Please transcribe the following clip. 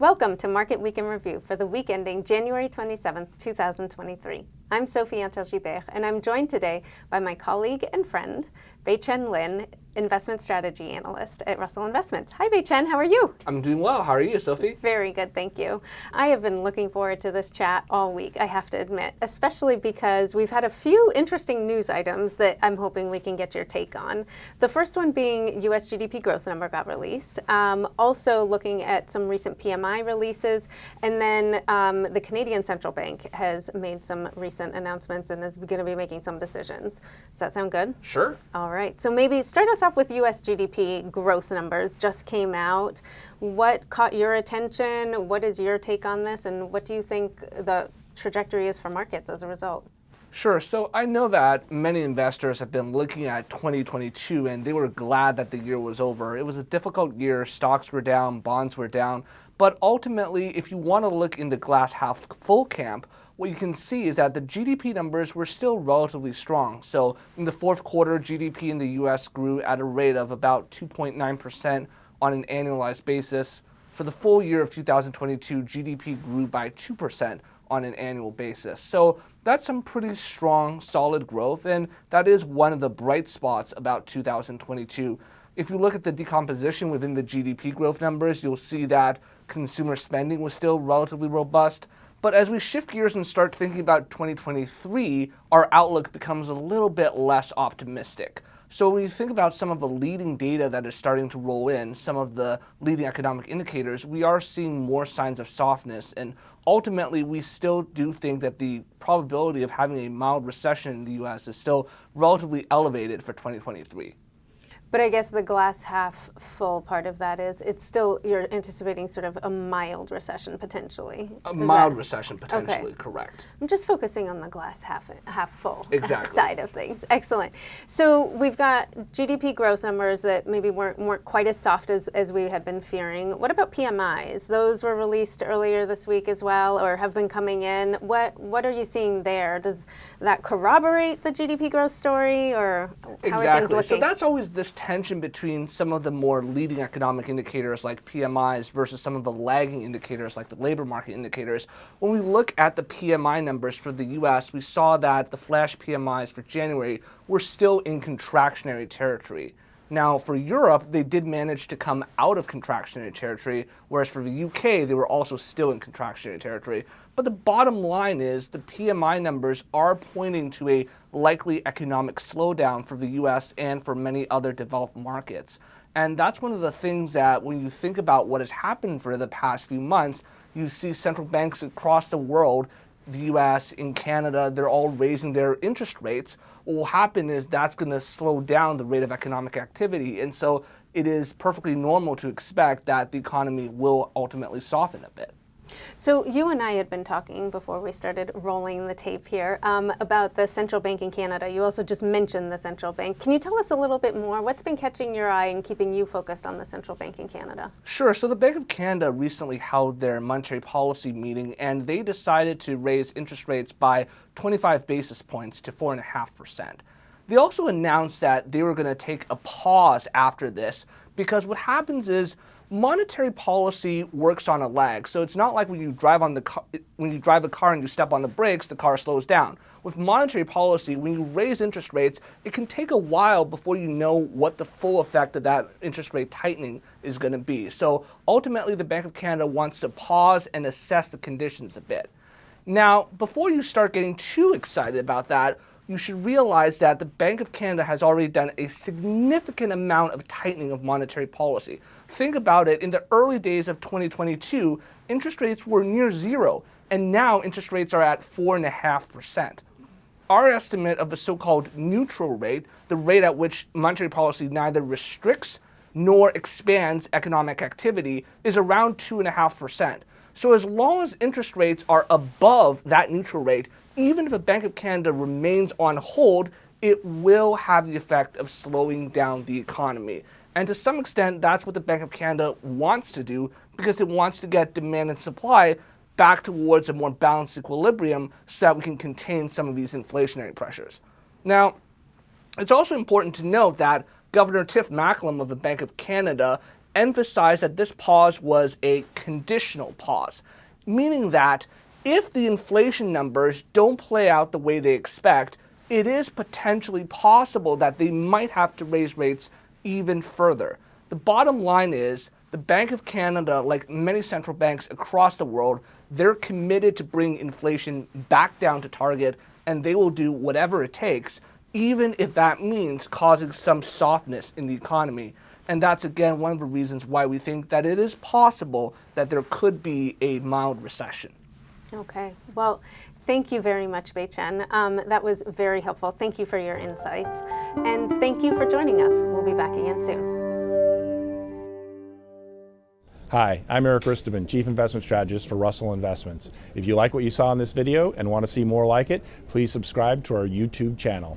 Welcome to Market Week in Review for the week ending January 27th, 2023. I'm Sophie Antel-Gibert, and I'm joined today by my colleague and friend, Bei-Chen Lin, investment strategy analyst at Russell Investments. Hi, Bei-Chen, how are you? I'm doing well. How are you, Sophie? Very good, thank you. I have been looking forward to this chat all week, I have to admit, especially because we've had a few interesting news items that I'm hoping we can get your take on. The first one being U.S. GDP growth number got released. Also looking at some recent PMI releases, and then the Canadian Central Bank has made some recent announcements and is going to be making some decisions. Does that sound good? Sure. All right, so maybe start us off with U.S. GDP growth numbers just came out. What caught your attention? What is your take on this? And what do you think the trajectory is for markets as a result? Sure. So I know that many investors have been looking at 2022 and they were glad that the year was over. It was a difficult year. Stocks were down, bonds were down. But ultimately, if you want to look in the glass half full camp, what you can see is that the GDP numbers were still relatively strong. So in the fourth quarter, GDP in the U.S. grew at a rate of about 2.9% on an annualized basis. For the full year of 2022, GDP grew by 2% on an annual basis. So that's some pretty strong, solid growth, and that is one of the bright spots about 2022. If you look at the decomposition within the GDP growth numbers, you'll see that consumer spending was still relatively robust. But as we shift gears and start thinking about 2023, our outlook becomes a little bit less optimistic. So when you think about some of the leading data that is starting to roll in, some of the leading economic indicators, we are seeing more signs of softness. And ultimately, we still do think that the probability of having a mild recession in the U.S. is still relatively elevated for 2023. But I guess the glass half full part of that is it's still, you're anticipating sort of a mild recession potentially. A mild recession potentially, okay. Correct. I'm just focusing on the glass half full side of things. Excellent. So we've got GDP growth numbers that maybe weren't quite as soft as we had been fearing. What about PMIs? Those were released earlier this week as well, or have been coming in. What are you seeing there? Does that corroborate the GDP growth story, or how are things looking? So that's always this tension between some of the more leading economic indicators like PMIs versus some of the lagging indicators like the labor market indicators. When we look at the PMI numbers for the US, we saw that the flash PMIs for January were still in contractionary territory. Now, for Europe, they did manage to come out of contractionary territory, whereas for the UK, they were also still in contractionary territory. But the bottom line is the PMI numbers are pointing to a likely economic slowdown for the US and for many other developed markets. And that's one of the things that when you think about what has happened for the past few months, you see central banks across the world, the US, in Canada, they're all raising their interest rates. What will happen is that's going to slow down the rate of economic activity. And so it is perfectly normal to expect that the economy will ultimately soften a bit. So you and I had been talking before we started rolling the tape here about the central bank in Canada. You also just mentioned the central bank. Can you tell us a little bit more? What's been catching your eye and keeping you focused on the central bank in Canada? Sure. So the Bank of Canada recently held their monetary policy meeting, and they decided to raise interest rates by 25 basis points to 4.5%. They also announced that they were going to take a pause after this because what happens is monetary policy works on a lag. So it's not like when you drive a car and you step on the brakes, the car slows down. With monetary policy, when you raise interest rates, it can take a while before you know what the full effect of that interest rate tightening is going to be. So ultimately, the Bank of Canada wants to pause and assess the conditions a bit. Now, before you start getting too excited about that, you should realize that the Bank of Canada has already done a significant amount of tightening of monetary policy. Think about it, in the early days of 2022, interest rates were near zero, and now interest rates are at 4.5%. Our estimate of the so-called neutral rate, the rate at which monetary policy neither restricts nor expands economic activity, is around 2.5%. So as long as interest rates are above that neutral rate, even if the Bank of Canada remains on hold, it will have the effect of slowing down the economy. And to some extent, that's what the Bank of Canada wants to do because it wants to get demand and supply back towards a more balanced equilibrium so that we can contain some of these inflationary pressures. Now, it's also important to note that Governor Tiff Macklem of the Bank of Canada emphasized that this pause was a conditional pause, meaning that if the inflation numbers don't play out the way they expect, it is potentially possible that they might have to raise rates even further. The bottom line is the Bank of Canada, like many central banks across the world, they're committed to bring inflation back down to target, and they will do whatever it takes, even if that means causing some softness in the economy. And that's, again, one of the reasons why we think that it is possible that there could be a mild recession. Okay. Well, thank you very much, Bei Chen. That was very helpful. Thank you for your insights. And thank you for joining us. We'll be back again soon. Hi, I'm Eric Risteman, Chief Investment Strategist for Russell Investments. If you like what you saw in this video and want to see more like it, please subscribe to our YouTube channel.